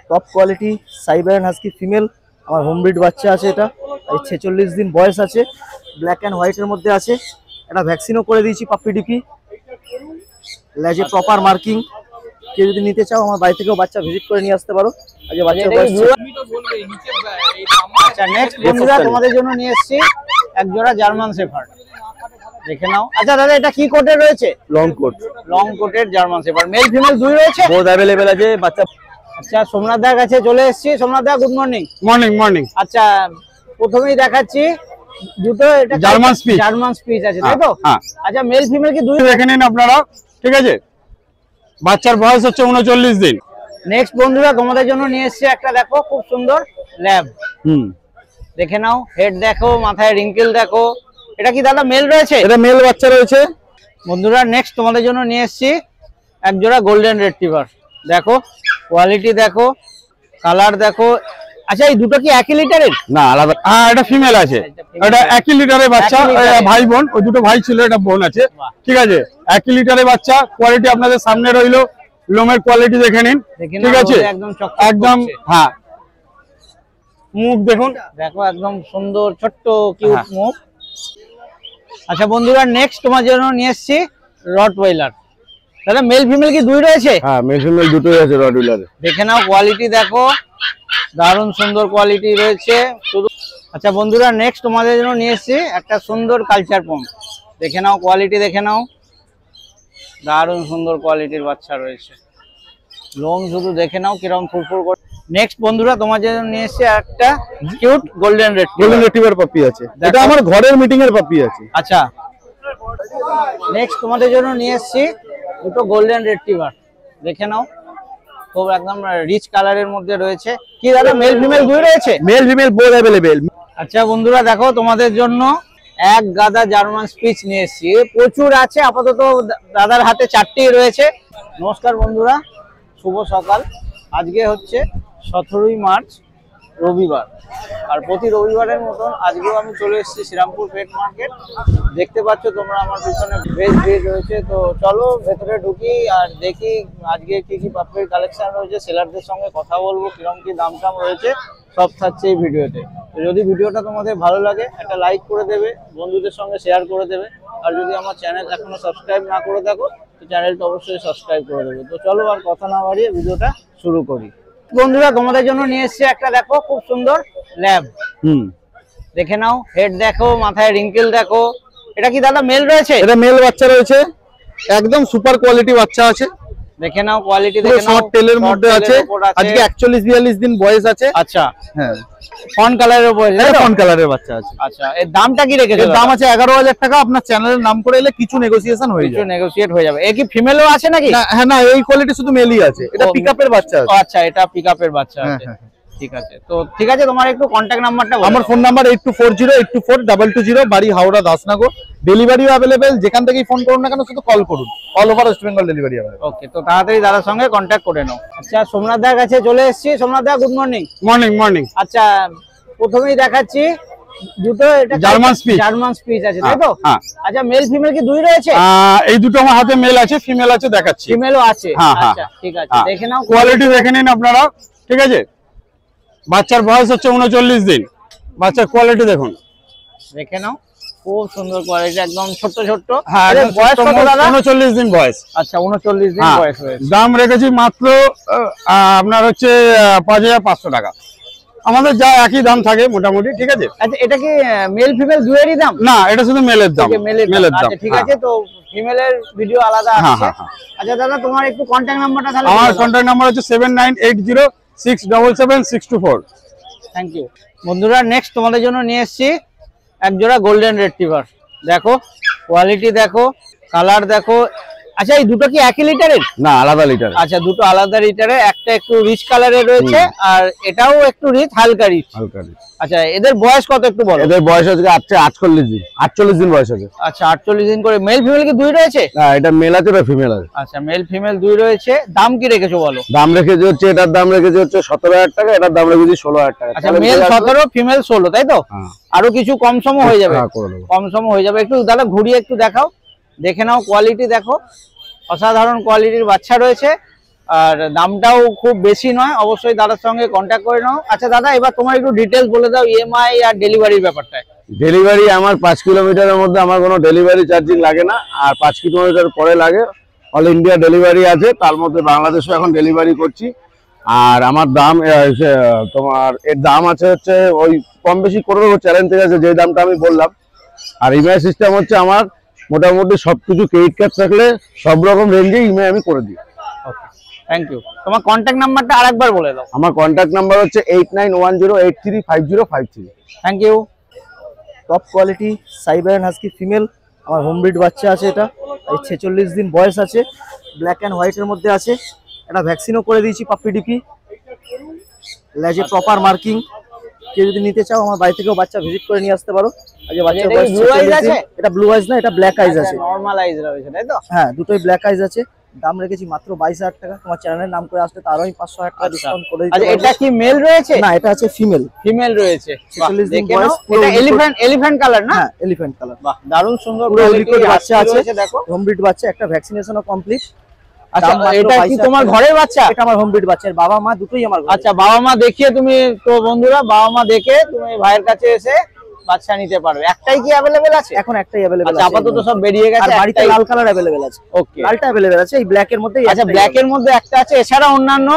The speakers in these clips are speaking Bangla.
Top quality Siberian husky female. আমার হোম ব্রিড বাচ্চা আছে, এটা 46 দিন বয়স আছে, ব্ল্যাক অ্যান্ড হোয়াইটের মধ্যে আছে। এটা ভ্যাকসিনও করে দিয়েছি পাপ্পি ডিপি, লেজে প্রপার মার্কিং। কেউ যদি নিতে চাও আমার বাড়ি থেকেও বাচ্চা ভিজিট করে নিয়ে আসতে পারো। আচ্ছা নেক্সট বন্ধুরা তোমাদের জন্য নিয়ে এসেছি এক জোড়া জার্মান শেফার্ড, দেখে নাও। আচ্ছা দাদা এটা কি কোটের রয়েছে? লং কোট, লং কোটের জার্মান শেফার্ড, মেল ফিমেল দুই রয়েছে, বোথ अवेलेबल আছে বাচ্চা। আচ্ছা সোমনাথ দার কাছে চলে এসেছি। সোমনাথ দা গুড মর্নিং। Morning morning. আচ্ছা প্রথমেই দেখাচ্ছি দুটো, এটা জার্মান স্পিচ, জার্মান স্পিচ আছে তাই তো? হ্যাঁ। আচ্ছা মেল ফিমেল কি দুই দেখে নিন আপনারা, ঠিক আছে। বাচ্চার বয়স হচ্ছে 39 দিন। নেক্সট বন্ধুরা তোমাদের জন্য নিয়ে এসেছি একটা, দেখো খুব সুন্দর ল্যাব। দেখে নাও, হেড দেখো, মাথায় রিঙ্কেল দেখো। এটা কি দাদা মেল রয়েছে? এটা মেল বাচ্চা রয়েছে বন্ধুরা। নেক্সট তোমাদের জন্য নিয়ে এসেছি এক জোড়া গোল্ডেন রিট্রিভার, দেখো কোয়ালিটি দেখো, কালার দেখো। আচ্ছা এই দুটো কি একই লিটারের? না আলাদা, হ্যাঁ এটা ফিমেল আছে, এটা 1 লিটারের বাচ্চা, ভাই বোন, ওই দুটো ভাই ছিল, এটা বোন আছে, ঠিক আছে। 1 লিটারের বাচ্চা, কোয়ালিটি আপনাদের সামনে রইলো, লোমের কোয়ালিটি দেখে নিন, ঠিক আছে একদম। হ্যাঁ মুখ দেখুন, দেখো একদম সুন্দর ছোট্ট কিউট মুখ। আচ্ছা বন্ধুরা নেক্সট তোমার জন্য নিয়ে এসেছি রটওয়েলার। দাদা মেল ফিমেল কি দুই রয়েছে? হ্যাঁ মেল ফিমেল দুটোই আছে রটওয়েলারে। দেখে নাও কোয়ালিটি দেখো, দারুণ সুন্দর কোয়ালিটি রয়েছে শুধু। আচ্ছা বন্ধুরা নেক্সট তোমাদের জন্য নিয়ে এসেছি একটা সুন্দর কালচার পম, দেখে নাও কোয়ালিটি দেখে নাও, দারুণ সুন্দর কোয়ালিটির বাচ্চা রয়েছে। লোম শুধু দেখে নাও কিরকম ফুরফুর করে। নেক্সট বন্ধুরা তোমার জন্য নিয়ে এসেছি একটা কিউট গোল্ডেন রিট্রিভার পাপি আছে, এটা আমার ঘরের মিটিং এর পাপি আছে। আচ্ছা নেক্সট তোমাদের জন্য নিয়ে এসেছি দুটো গোল্ডেন রিট্রিভার, দেখে নাও খুব একদম রিচ কালারের মধ্যে রয়েছে। কি দাদা মেল ফিমেল দুই রয়েছে? Male female both available. আচ্ছা বন্ধুরা দেখো তোমাদের জন্য এক গাদা জার্মান স্পিচ নিয়ে এসেছি, প্রচুর আছে, আপাতত দাদার হাতে 4টিই রয়েছে। নমস্কার বন্ধুরা, শুভ সকাল। আজকে হচ্ছে 17ই মার্চ রবিবার, আর প্রতি রবিবারের মতন আজকেও আমি চলে এসেছি শ্রীরামপুর পেট মার্কেট। দেখতে পাচ্ছ তোমরা আমার পিছনে বেশ ভিড় রয়েছে, তো চলো ভেতরে ঢুকি আর দেখি আজকে কি কি পাপ্পির কালেকশন রয়েছে, সেলারদের সঙ্গে কথা বলবো, কিরকম কি দাম টাম রয়েছে, সব থাকছে এই ভিডিওতে। তো যদি ভিডিওটা তোমাদের ভালো লাগে একটা লাইক করে দেবে, বন্ধুদের সঙ্গে শেয়ার করে দেবে, আর যদি আমার চ্যানেল এখনো সাবস্ক্রাইব না করে থাকো তো চ্যানেলটা অবশ্যই সাবস্ক্রাইব করে দেবে। তো চলো আর কথা না বাড়িয়ে ভিডিওটা শুরু করি। বন্ধুরা তোমাদের জন্য নিয়ে এসেছি একটা, দেখো খুব সুন্দর ল্যাব। দেখে নাও, হেড দেখো, মাথায় রিঙ্কেল দেখো। এটা কি দাদা মেল রয়েছে? এটা মেল বাচ্চা রয়েছে, একদম সুপার কোয়ালিটি বাচ্চা আছে। দেখে নাও কোয়ালিটি দেখে নাও, শর্ট টেলের মধ্যে আছে, আজকে 41-42 দিন বয়স আছে। আচ্ছা হ্যাঁ ফন কালারের বয়স, এটা ফন কালারের বাচ্চা আছে। আচ্ছা এর দামটা কি রেখেছো? এর দাম আছে 11,000 টাকা। আপনার চ্যানেলের নাম করে এলে কিছু নেগোসিয়েশন হয়ে যাবে, কিছু নেগোশিয়েট হয়ে যাবে। এ কি ফিমেলও আছে নাকি? না হ্যাঁ না, এই কোয়ালিটি শুধু মেলই আছে, এটা পিকআপের বাচ্চা আছে। আচ্ছা এটা পিকআপের বাচ্চা আছে, ঠিক আছে। তো ঠিক আছে, তোমার একটু কন্টাক্ট নাম্বারটা বলো। আমার ফোন নাম্বার 8240824220, বাড়ি হাওড়া দাসনগর। ডেলিভারিও अवेलेबल, যেখান থেকেই ফোন করুন না কেন শুধু কল করুন, all over West Bengal delivery available. Okay, তো তাড়াতাড়ি দাদার সঙ্গে কন্টাক্ট করে নাও। আচ্ছা সোমনাথ দার কাছে চলে এসেছি। সোমনাথ দা গুড মর্নিং। Morning morning. আচ্ছা প্রথমেই দেখাচ্ছি দুটো, এটা জার্মান স্পিচ, জার্মান স্পিচ আছে তাই তো? হ্যাঁ। আচ্ছা মেল ফিমেল কি দুই রয়েছে? এই দুটো আমার হাতে মেল আছে, ফিমেল আছে, দেখাচ্ছি। ফিমেলও আছে, আচ্ছা ঠিক আছে, দেখে নাও কোয়ালিটি দেখে নিন আপনারা, ঠিক আছে। বাচ্চার বয়স হচ্ছে 39 দিন, বাচ্চার কোয়ালিটি দেখুন, দেখে নাও খুব সুন্দর কোয়ালিটি, একদম ছোট ছোট। হ্যাঁ বয়স কত দাদা? 39 দিন বয়স। আচ্ছা 39 দিন বয়স হয়েছে। দাম রেখেছি মাত্র আপনার হচ্ছে 5500 টাকা, আমাদের যা একই দাম থাকে মোটামুটি, ঠিক আছে। আচ্ছা এটা কি মেল ফিমেল দুয়েরই দাম? না এটা শুধু মেলের দাম, মেলের দাম। ঠিক আছে, তো ফিমেলের ভিডিও আলাদা আছে। আচ্ছা দাদা তোমার একটু কন্টাক্ট নাম্বারটা তাহলে? আমার কন্টাক্ট নাম্বার হচ্ছে 7980677624। Thank you. বন্ধুরা নেক্সট তোমাদের জন্য নিয়ে এসেছি এক জোড়া গোল্ডেন রিট্রিভার, দেখো কোয়ালিটি দেখো, কালার দেখো। আচ্ছা এই দুটো কি একই লিটারের? না আলাদা লিটার। আচ্ছা দুটো আলাদা লিটারের, একটা একটু রিচ কালারের রয়েছে আর এটাও একটু রিচ, হালকা রিচ। আচ্ছা এদের বয়স কত একটু বলো? এদের বয়স হচ্ছে 48 দিন, 48 দিন বয়স আছে। আচ্ছা 48 দিন করে। মেল ফিমেল কি দুই রয়েছে? না এটা মেল আছে, এটা ফিমেল আছে। আচ্ছা মেল ফিমেল দুই রয়েছে। দাম কি রেখেছো বলো? দাম রেখেছি হচ্ছে, এটার দাম রেখেছি হচ্ছে 17,000 টাকা, এটার দাম রেখেছি 16,000 টাকা। আচ্ছা মেল 17 ফিমেল 16 তাই তো? আরো কিছু কম সম হয়ে যাবে? কম সম হয়ে যাবে। একটু দাদা ঘুরিয়ে একটু দেখাও, দেখে নাও কোয়ালিটি দেখো, অসাধারণ কোয়ালিটির বাচ্চা রয়েছে। আর দামটাও খুব বেশি নয়, অবশ্যই দাদার সঙ্গে কন্ট্যাক্ট করে নাও। আচ্ছা দাদা, এবার তোমার একটু ডিটেলস বলে দাও ইএমআই আর ডেলিভারির ব্যাপারটা। ডেলিভারি আমার 5 কিলোমিটারের মধ্যে আমার কোনো ডেলিভারি চার্জিং লাগে না, আর 5 কিলোমিটার পরে লাগে। অল ইন্ডিয়া ডেলিভারি আছে, তার মধ্যে বাংলাদেশও এখন ডেলিভারি করছি। আর আমার দাম তোমার এর দাম আছে হচ্ছে ওই কম বেশি করে দেবো, চ্যালেঞ্জ থেকে আছে যে দামটা আমি বললাম। আর ইএমআই সিস্টেম হচ্ছে আমার মোটামুটি সবকিছু ক্রেডিট কার্ড থাকলে সব রকম রেঞ্জে ইএমআই আমি করে দিই। Thank you. তোমার কন্ট্যাক্ট নাম্বারটা আরেকবার বলে দাও। আমার কন্ট্যাক্ট নাম্বার হচ্ছে 8910835053। Thank you. Top quality Siberian husky female, আমার হোম ব্রিড বাচ্চা আছে এটা। এই 46 দিন বয়স আছে, ব্ল্যাক অ্যান্ড হোয়াইটের মধ্যে আছে। এটা ভ্যাকসিনও করে দিয়েছি পাপ্পি ডিপি, লেজে প্রপার মার্কিং। কেউ যদি নিতে চাও আমার বাড়ি থেকেও বাচ্চা ভিজিট করে নিয়ে আসতে পারো। আজকে বাচ্চার বয়স 46 দিন। এটা ব্লু আইজ না, এটা ব্ল্যাক আইজ আছে। নরমাল আইজ রয়েছে তাই তো? হ্যাঁ, দুটোই ব্ল্যাক আইজ আছে। দাম রেখেছি মাত্র 22,000 টাকা। তোমার চ্যানেলের নাম করে আসলে তারও আমি 500 টাকা ডিসকাউন্ট করে দিতে। আচ্ছা, এটা কি মেল রয়েছে? না, এটা আছে ফিমেল। ফিমেল রয়েছে, 46 দিন দেখে বয়স। নাও। এটা এলিফ্যান্ট কালার না? হ্যাঁ, এলিফ্যান্ট কালার। বাহ, দারুণ সুন্দর পুরো লিকুইড বাচ্চা আছে, দেখো হোম ব্রিড বাচ্চা। একটা ভ্যাকসিনেশনও কমপ্লিট। আচ্ছা, এটা কি তোমার ঘরের বাচ্চা? এটা আমার হোম ব্রিড বাচ্চা, এর বাবা মা দুটোই আমার ঘরে। আচ্ছা, বাবা মা দেখিয়ে তুমি তো বন্ধুরা, বাবা মা দেখে তুমি ভাইয়ের কাছে এসে বাচ্চা নিতে পারবে। একটাই কি अवेलेबल আছে? এখন একটাই अवेलेबल আছে। আছে, আপাতত সব বেরিয়ে আর গেছে। বাড়িতে লাল কালার अवेलेबल আছে। ওকে, লালটা अवेलेबल আছে, এই ব্ল্যাক এর মধ্যেই। আচ্ছা, ব্ল্যাক এর মধ্যে একটা আছে, এছাড়া অন্যান্য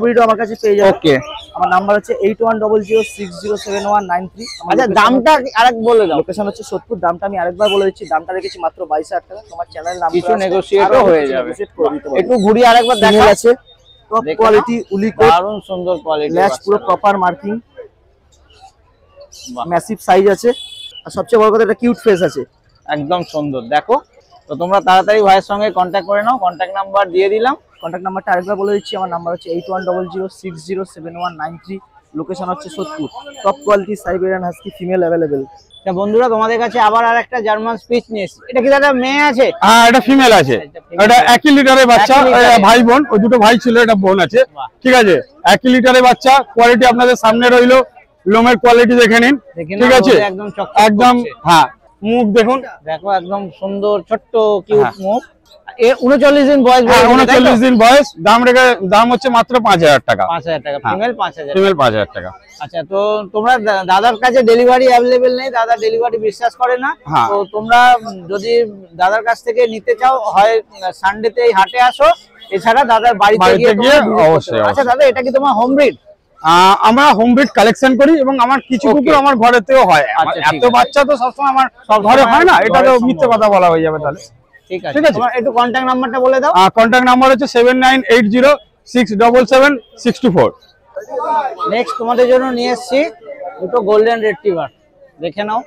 ব্রিডও আমার কাছে পেয়ে যাবে। ওকে, আমার নাম্বার হচ্ছে 8100607193। আচ্ছা, দামটা আরেক বলে দাও। লোকেশন হচ্ছে সোদপুর। দামটা আমি আরেকবার বলে দিচ্ছি, দামটা রেখেছি মাত্র 22,000 টাকা। তোমার চ্যানেল নাম কিছু নেগোশিয়েটও হয়ে যাবে। একটু ঘুরিয়ে আরেকবার দেখা দেখা আছে। টপ কোয়ালিটি উলি কোট, দারুণ সুন্দর কোয়ালিটি, ল্যাচ পুরো প্রপার মার্কিং, ম্যাসিভ সাইজ আছে। আর সবচেয়ে বড় কথা, এটা কিউট ফেস আছে, একদম সুন্দর। দেখো তো তোমরা তাড়াতাড়ি ভাইয়ের সঙ্গে কন্ট্যাক্ট করে নাও। কন্ট্যাক্ট নাম্বার দিয়ে দিলাম। কন্ট্যাক্ট নাম্বারটা আরেকবার বলে দিচ্ছি। আমার নাম্বার হচ্ছে 8100607193। লোকেশন হচ্ছে Sodepur. Top quality Siberian husky female available. বন্ধুরা, তোমাদের কাছে আবার আরেকটা জার্মান স্পিচ নিয়ে এসেছি। এটা কি দাদা মেয়ে আছে? হ্যাঁ, এটা ফিমেল আছে। এটা 1 লিটারের বাচ্চা, ভাই বোন। ওই দুটো ভাই ছিল, এটা বোন আছে। ঠিক আছে, 1 লিটারের বাচ্চা। কোয়ালিটি আপনাদের সামনে রইলো, লোমের কোয়ালিটি দেখে নিন। ঠিক আছে, একদম একদম। হ্যাঁ, মুখ দেখুন, দেখো একদম সুন্দর ছোট্ট কিউট মুখ। 39 দিন বয়স। 39 দিন বয়স। দাম হচ্ছে মাত্র 5,000 টাকা। 5,000 টাকা। ফিমেল 5,000। ফিমেল 5,000 টাকা। আচ্ছা, তো তোমরা দাদার কাছে ডেলিভারি अवेलेबल নেই, দাদা ডেলিভারি বিশ্বাস করে না। তো তোমরা যদি দাদার কাছ থেকে নিতে চাও, হয় সানডেতে এই হাটে আসো, এছাড়া দাদার বাড়িতে গিয়ে অবশ্যই। আচ্ছা দাদা, এটা কি তোমার হোম ব্রিড? আমরা হোম ব্রিড কালেকশন করি এবং আমার কিছু কুকুর আমার ঘরেতেও হয়। এত বাচ্চা তো সবসময় আমার ঘরে হয় না, এটা তো মিথ্যে কথা বলা হয়ে যাবে তাহলে। ঠিক আছে, তোমার একটু কন্টাক্ট নাম্বারটা বলে দাও। কন্টাক্ট নাম্বার হচ্ছে 7980677624। নেক্সট তোমাদের জন্য নিয়ে এসেছি দুটো গোল্ডেন রিট্রিভার। দেখে নাও,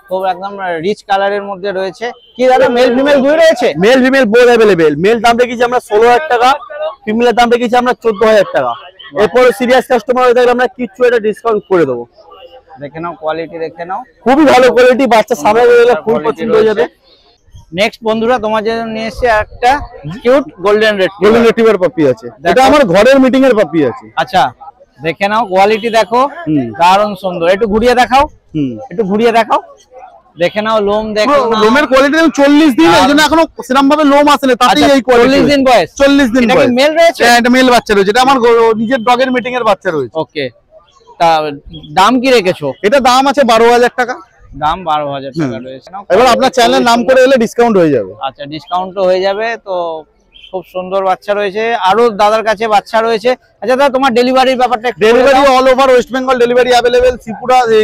খুব একদম রিচ কালারের মধ্যে রয়েছে। কি দাদা, মেল ফিমেল দুই রয়েছে? Male female both available. Male দাম রেখেছি আমরা 16,000 টাকা, ফিমেলের দাম রেখেছি আমরা 14,000 টাকা। এরপরে সিরিয়াস কাস্টমার হয়ে থাকলে আমরা কিছু একটা ডিসকাউন্ট করে দেবো। দেখে নাও কোয়ালিটি, দেখে নাও, খুবই ভালো কোয়ালিটি। বাচ্চা সামনে গেলে খুব পছন্দ হয়ে যাবে। নেক্সট বন্ধুরা, তোমার জন্য নিয়ে এসেছি একটা কিউট গোল্ডেন রিট্রিভার পাপি আছে। এটা আমার ঘরের মিটিং এর পাপি আছে। আচ্ছা, দেখে নাও কোয়ালিটি, দেখো দারুণ সুন্দর। একটু ঘুরিয়ে দেখাও, একটু ঘুরিয়ে দেখাও। দেখে নাও লোম, দেখো লোমের কোয়ালিটি 40 দিন, এই জন্য এখনো সেরকম ভাবে লোম আসেনি। তাতেই এই কোয়ালিটি। 40 দিন বয়স। 40 দিন বয়স। এটা মেল রয়েছে? হ্যাঁ, এটা মেল বাচ্চা রয়েছে। এটা আমার নিজের ডগের মিটিং এর বাচ্চা রয়েছে। ওকে, তা দাম কি রেখেছো? এটা দাম আছে 12,000 টাকা। দাম 12,000 টাকা রয়েছে। এবার আপনার চ্যানেলের নাম করে এলে ডিসকাউন্ট হয়ে যাবে। আচ্ছা, ডিসকাউন্টও হয়ে যাবে। তো খুব সুন্দর বাচ্চা রয়েছে, আরো দাদার কাছে বাচ্চা রয়েছে। আচ্ছা দাদা, তোমার ডেলিভারির ব্যাপারটা? Delivery all over West Bengal delivery available.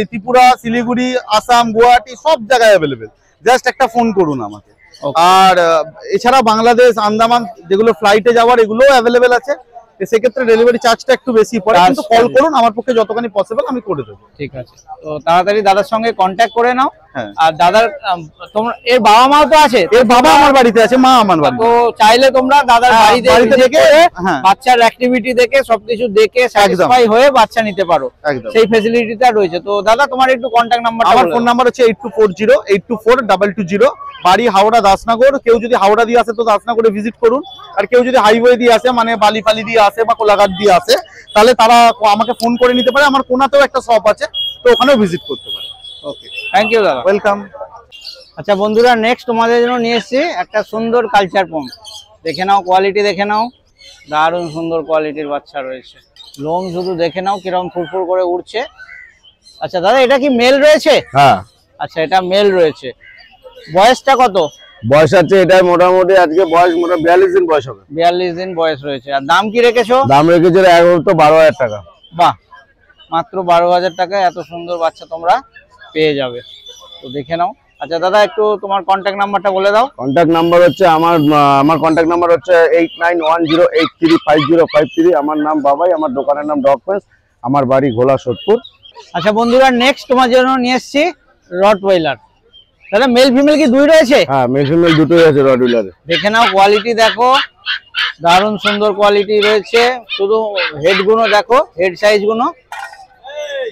Tripura, Siliguri, Assam, Guwahati সব জায়গায় अवेलेबल। জাস্ট একটা ফোন করুন আমাকে। আর এছাড়া বাংলাদেশ, আন্দামান যেগুলো ফ্লাইটে যাওয়ার, এগুলোও अवेलेबल আছে। সেক্ষেত্রে ডেলিভারি চার্জটা একটু বেশি পড়ে, কিন্তু কল করুন, আমার পক্ষে যতখানি পসিবল আমি করে দেবো। ঠিক আছে, তো তাড়াতাড়ি দাদার সঙ্গে কন্ট্যাক্ট করে নাও। হ্যাঁ। আর দাদার তোমরা, এর বাবা মাও তো আছে? এর বাবা আমার বাড়িতে আছে, মা আমার বাড়িতে। তো চাইলে তোমরা দাদার বাড়িতে দেখে বাচ্চার অ্যাক্টিভিটি দেখে সবকিছু দেখে স্যাটিসফাই হয়ে বাচ্চা নিতে পারো। সেই ফ্যাসিলিটিটা রয়েছে। তো দাদা, তোমার একটু কন্ট্যাক্ট নাম্বার? আমার ফোন নাম্বার হচ্ছে 8240824220। বাড়ি হাওড়া দাসনগর। কেউ যদি হাওড়া দিয়ে আসে তো দাসনগরে ভিজিট করুন। আর কেউ যদি হাইওয়ে দিয়ে আসে, মানে বালিপালি দিয়ে আসে বা কোলাঘাট দিয়ে আসে, তাহলে তারা আমাকে ফোন করে নিতে পারে। আমার কোনাতেও একটা শপ আছে, তো ওখানেও ভিজিট করতে পারে। ওকে, থ্যাংক ইউ দাদা, ওয়েলকাম। আচ্ছা বন্ধুরা, নেক্সট তোমাদের জন্য নিয়ে এসেছি একটা সুন্দর কালচার পম্প। দেখে নাও কোয়ালিটি, দেখে নাও দারুণ সুন্দর কোয়ালিটির বাচ্চা রয়েছে। লোম শুধু দেখে নাও কিরকম ফুরফুর করে উঠছে। আচ্ছা দাদা, এটা কি মেল রয়েছে? হ্যাঁ। আচ্ছা, এটা মেল রয়েছে। বয়সটা কত? বয়স আছে এটা মোটামুটি আজকে বয়স 42 দিন বয়স হবে। 42 দিন বয়স রয়েছে। আর দাম কি রেখেছো? দাম রেখেছে 12,000 টাকা। বাহ, মাত্র 12,000 টাকায় এত সুন্দর বাচ্চা তোমরা পেয়ে যাবে। তো দেখে নাও। আচ্ছা দাদা, একটু তোমার কন্ট্যাক্ট নাম্বারটা বলে দাও। কন্ট্যাক্ট নাম্বার হচ্ছে আমার কন্ট্যাক্ট নাম্বার হচ্ছে 8910835053। আমার নাম বাবাই, আমার দোকানের নাম ডগ ফেন্স, আমার বাড়ি ঘোলা সোদপুর। আচ্ছা বন্ধুরা, নেক্সট তোমার জন্য নিয়ে এসেছি রটওয়েলার। দাদা, মেল ফিমেল কি দুই রয়েছে? হ্যাঁ, মেল ফিমেল দুটোই আছে রটওয়েলারে। দেখে নাও, কোয়ালিটি দেখো, দারুণ সুন্দর কোয়ালিটি রয়েছে। শুধু হেড গুলো দেখো, হেড সাইজ গুলো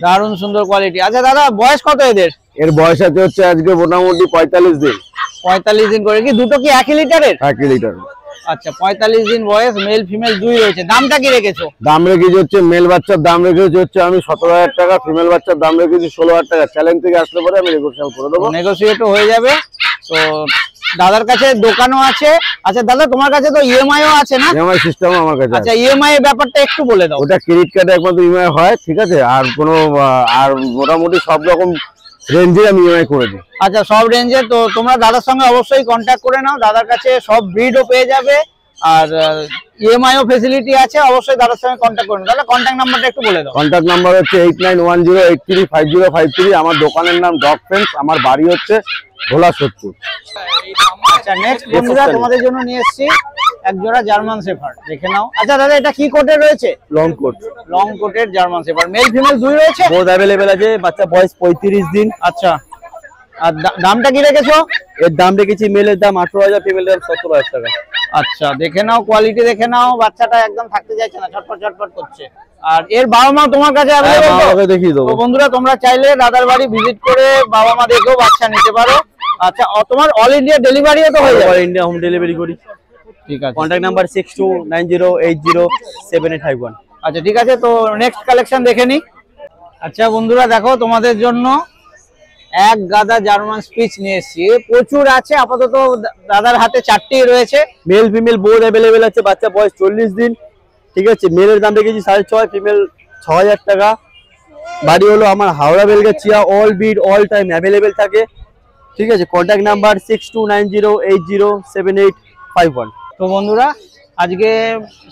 দারুণ সুন্দর কোয়ালিটি। আচ্ছা দাদা, বয়স কত এদের? এর বয়স আছে হচ্ছে আজকে মোটামুটি 45 দিন। 45 দিন করে। কি দুটো কি 1 লিটারের? 1 লিটার। আচ্ছা, 45 দিন বয়স, মেল ফিমেল দুই রয়েছে। দামটা কি রেখেছো? দাম রেখেছি হচ্ছে মেল বাচ্চার দাম রেখেছি হচ্ছে আমি 17,000 টাকা, ফিমেল বাচ্চার দাম রেখেছি 16,000 টাকা। চ্যালেঞ্জ থেকে আসলে পরে আমি নেগোশিয়েট করে দেবো। নেগোশিয়েটও হয়ে যাবে। তো দাদার কাছে দোকানও আছে। আচ্ছা দাদা, তোমার কাছে তো ইএমআইও আছে না? ইএমআই সিস্টেমও আমার কাছে আছে। আচ্ছা, ইএমআই এর ব্যাপারটা একটু বলে দাও। ওটা ক্রেডিট কার্ডে একমাত্র ইএমআই হয়, ঠিক আছে? আর কোনো আর মোটামুটি সব রকম রেঞ্জে আমি ইএমআই করে দিই। আচ্ছা, সব রেঞ্জে। তো তোমরা দাদার সঙ্গে অবশ্যই কন্ট্যাক্ট করে নাও। দাদার কাছে সব ব্রিডও পেয়ে যাবে, আর ইএমআইও ফ্যাসিলিটি আছে। অবশ্যই দাদার সঙ্গে কন্ট্যাক্ট করে নাও। তাহলে কন্ট্যাক্ট নাম্বারটা একটু বলে দাও। কন্ট্যাক্ট নাম্বার হচ্ছে 8910835053। আমার দোকানের নাম ডগ ফেন্স, আমার বাড়ি হচ্ছে ভোলা সোদপুর। আচ্ছা, নেক্সট বন্ধুরা তোমাদের জন্য নিয়ে এসেছি এক জোড়া জার্মান শেফার্ড। দেখে নাও। আচ্ছা দাদা, এটা কি কোটের রয়েছে? লং কোট, লং কোটের জার্মান শেফার্ড। মেল ফিমেল দুই রয়েছে? বোথ অ্যাভেলেবেল আছে। বাচ্চা বয়স 35 দিন। আচ্ছা, আর দামটা কি রেখেছো? এর দাম রেখেছি মেলের দাম 18,000, ফিমেলের দাম 17,000 টাকা। আচ্ছা, দেখে নাও, কোয়ালিটি দেখে নাও। বাচ্চাটা একদম থাকতে চাইছে না, ছটফট ছটফট করছে। আর এর বাবা মা তোমার কাছে available তো? আমাকে দেখিয়ে দেবো। তো বন্ধুরা, তোমরা চাইলে দাদার বাড়ি ভিজিট করে বাবা মা দেখেও বাচ্চা নিতে পারো। আচ্ছা, তোমার অল ইন্ডিয়া ডেলিভারিও তো হয়ে যাবে? ইন্ডিয়া হোম ডেলিভারি করি। ঠিক আছে। Contact number 6290807851। আচ্ছা ঠিক আছে, তো নেক্সট কালেকশন দেখে নি। আচ্ছা বন্ধুরা, দেখো তোমাদের জন্য এক গাদা জার্মান স্পিচ নিয়ে এসেছি। প্রচুর আছে, আপাতত দাদার হাতে 4টি রয়েছে। মেল ফিমেল বোথ অ্যাভেলেবেল আছে। বাচ্চা বয়স 40 দিন, ঠিক আছে? মেলের দাম রেখেছি 6,500, ফিমেল 6,000 টাকা। বাড়ি হলো আমার হাওড়া বেলগাছিয়া। অল বিড অল টাইম অ্যাভেলেবেল থাকে, ঠিক আছে? Contact number 6290807851। তো বন্ধুরা, আজকে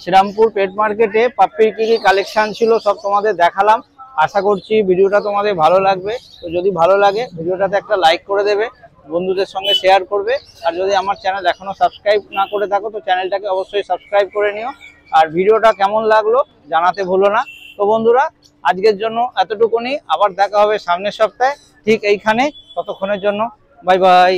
শ্রীরামপুর পেট মার্কেটে পাপ্পির কি কি কালেকশন ছিল সব তোমাদের দেখালাম। আশা করছি ভিডিওটা তোমাদের ভালো লাগবে। তো যদি ভালো লাগে ভিডিওটাতে একটা লাইক করে দেবে, বন্ধুদের সঙ্গে শেয়ার করবে। আর যদি আমার চ্যানেল এখনো সাবস্ক্রাইব না করে থাকো তো চ্যানেলটাকে অবশ্যই সাবস্ক্রাইব করে নিও। আর ভিডিওটা কেমন লাগলো জানাতে ভুলো না। তো বন্ধুরা, আজকের জন্য এতটুকুনি। আবার দেখা হবে সামনের সপ্তাহে ঠিক এইখানে। ততক্ষণের জন্য বাই বাই।